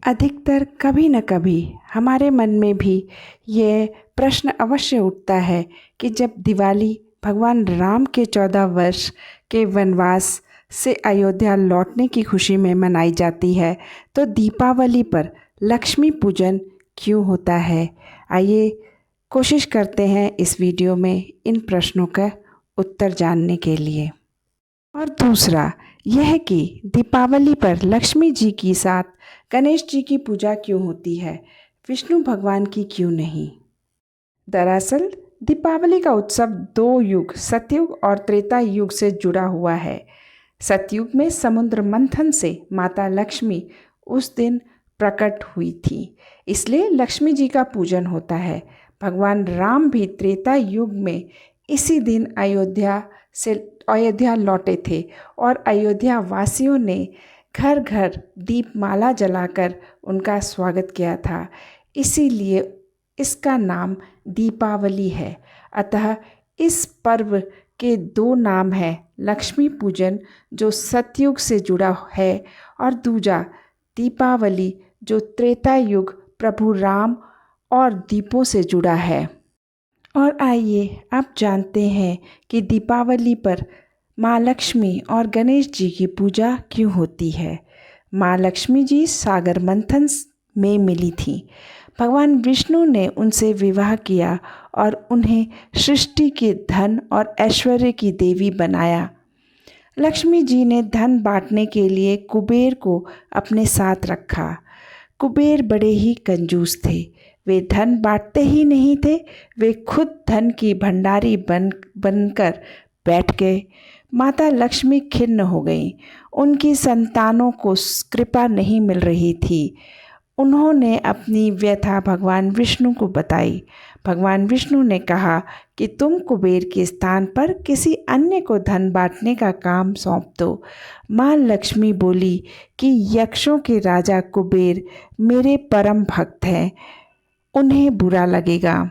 अधिकतर कभी न कभी हमारे मन में भी ये प्रश्न अवश्य उठता है कि जब दिवाली भगवान राम के 14 वर्ष के वनवास से अयोध्या लौटने की खुशी में मनाई जाती है, तो दीपावली पर लक्ष्मी पूजन क्यों होता है। आइए कोशिश करते हैं इस वीडियो में इन प्रश्नों का उत्तर जानने के लिए। और दूसरा यह कि दीपावली पर लक्ष्मी जी के साथ गणेश जी की पूजा क्यों होती है, विष्णु भगवान की क्यों नहीं। दरअसल दीपावली का उत्सव दो युग सतयुग और त्रेता युग से जुड़ा हुआ है। सतयुग में समुद्र मंथन से माता लक्ष्मी उस दिन प्रकट हुई थी, इसलिए लक्ष्मी जी का पूजन होता है। भगवान राम भी त्रेता युग में इसी दिन अयोध्या लौटे थे और अयोध्या वासियों ने घर घर दीपमाला जलाकर उनका स्वागत किया था, इसीलिए इसका नाम दीपावली है। अतः इस पर्व के दो नाम हैं, लक्ष्मी पूजन जो सतयुग से जुड़ा है और दूजा दीपावली जो त्रेता युग प्रभु राम और दीपों से जुड़ा है। और आइए आप जानते हैं कि दीपावली पर माँ लक्ष्मी और गणेश जी की पूजा क्यों होती है। माँ लक्ष्मी जी सागर मंथन में मिली थी। भगवान विष्णु ने उनसे विवाह किया और उन्हें सृष्टि के धन और ऐश्वर्य की देवी बनाया। लक्ष्मी जी ने धन बांटने के लिए कुबेर को अपने साथ रखा। कुबेर बड़े ही कंजूस थे, वे धन बांटते ही नहीं थे, वे खुद धन की भंडारी बनकर बैठ गए। माता लक्ष्मी खिन्न हो गईं, उनकी संतानों को कृपा नहीं मिल रही थी। उन्होंने अपनी व्यथा भगवान विष्णु को बताई। भगवान विष्णु ने कहा कि तुम कुबेर के स्थान पर किसी अन्य को धन बांटने का काम सौंप दो। माँ लक्ष्मी बोली कि यक्षों के राजा कुबेर मेरे परम भक्त हैं, उन्हें बुरा लगेगा।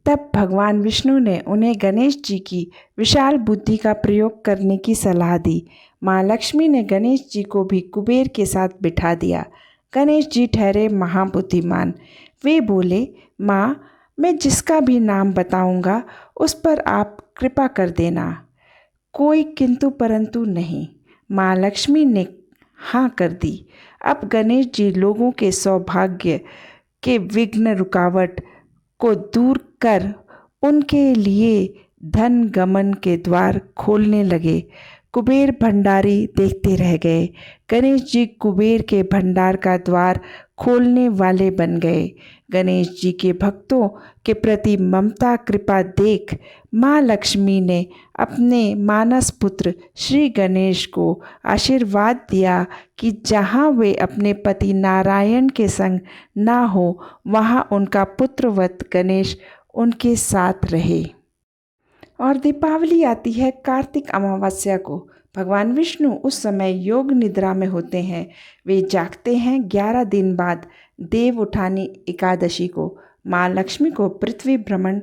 तब भगवान विष्णु ने उन्हें गणेश जी की विशाल बुद्धि का प्रयोग करने की सलाह दी। माँ लक्ष्मी ने गणेश जी को भी कुबेर के साथ बिठा दिया। गणेश जी ठहरे महाबुद्धिमान। वे बोले, माँ मैं जिसका भी नाम बताऊंगा उस पर आप कृपा कर देना, कोई किंतु परंतु नहीं। माँ लक्ष्मी ने हाँ कर दी। अब गणेश जी लोगों के सौभाग्य के विघ्न रुकावट को दूर कर उनके लिए धन गमन के द्वार खोलने लगे। कुबेर भंडारी देखते रह गए। गणेश जी कुबेर के भंडार का द्वार खोलने वाले बन गए। गणेश जी के भक्तों के प्रति ममता कृपा देख माँ लक्ष्मी ने अपने मानस पुत्र श्री गणेश को आशीर्वाद दिया कि जहाँ वे अपने पति नारायण के संग ना हो, वहाँ उनका पुत्रवत गणेश उनके साथ रहे। और दीपावली आती है कार्तिक अमावस्या को। भगवान विष्णु उस समय योग निद्रा में होते हैं। वे जागते हैं 11 दिन बाद देव उठानी एकादशी को। माँ लक्ष्मी को पृथ्वी भ्रमण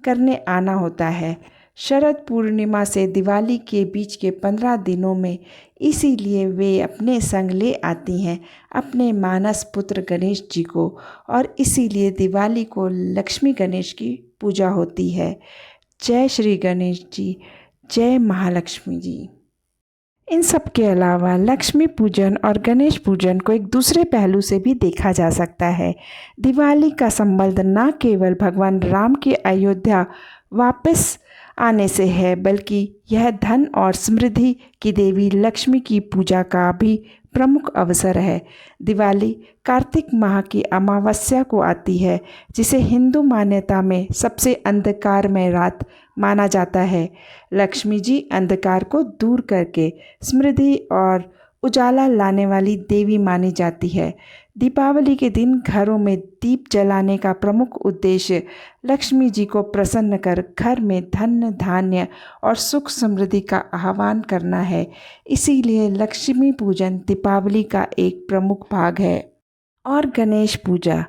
करने आना होता है शरद पूर्णिमा से दिवाली के बीच के 15 दिनों में, इसीलिए वे अपने संग ले आती हैं अपने मानस पुत्र गणेश जी को, और इसीलिए दिवाली को लक्ष्मी गणेश की पूजा होती है। जय श्री गणेश जी, जय महालक्ष्मी जी। इन सब के अलावा लक्ष्मी पूजन और गणेश पूजन को एक दूसरे पहलू से भी देखा जा सकता है। दिवाली का संबंध न केवल भगवान राम की अयोध्या वापस आने से है, बल्कि यह धन और समृद्धि की देवी लक्ष्मी की पूजा का भी प्रमुख अवसर है। दिवाली कार्तिक माह की अमावस्या को आती है, जिसे हिंदू मान्यता में सबसे अंधकारमय रात माना जाता है। लक्ष्मी जी अंधकार को दूर करके समृद्धि और उजाला लाने वाली देवी मानी जाती है। दीपावली के दिन घरों में दीप जलाने का प्रमुख उद्देश्य लक्ष्मी जी को प्रसन्न कर घर में धन धान्य और सुख समृद्धि का आह्वान करना है। इसीलिए लक्ष्मी पूजन दीपावली का एक प्रमुख भाग है। और गणेश पूजा,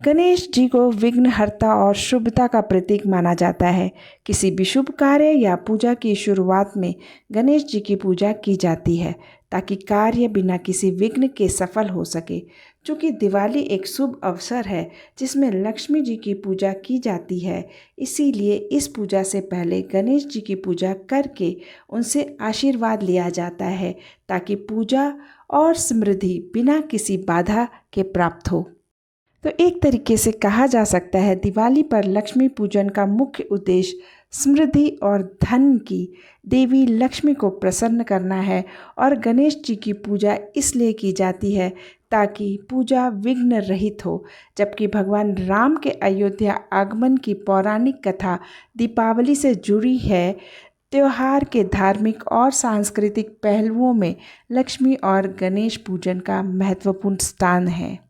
गणेश जी को विघ्नहर्ता और शुभता का प्रतीक माना जाता है। किसी भी शुभ कार्य या पूजा की शुरुआत में गणेश जी की पूजा की जाती है। ताकि कार्य बिना किसी विघ्न के सफल हो सके। चूँकि दिवाली एक शुभ अवसर है जिसमें लक्ष्मी जी की पूजा की जाती है, इसीलिए इस पूजा से पहले गणेश जी की पूजा करके उनसे आशीर्वाद लिया जाता है ताकि पूजा और समृद्धि बिना किसी बाधा के प्राप्त हो। तो एक तरीके से कहा जा सकता है दिवाली पर लक्ष्मी पूजन का मुख्य उद्देश्य समृद्धि और धन की देवी लक्ष्मी को प्रसन्न करना है और गणेश जी की पूजा इसलिए की जाती है ताकि पूजा विघ्न रहित हो। जबकि भगवान राम के अयोध्या आगमन की पौराणिक कथा दीपावली से जुड़ी है। त्योहार के धार्मिक और सांस्कृतिक पहलुओं में लक्ष्मी और गणेश पूजन का महत्वपूर्ण स्थान है।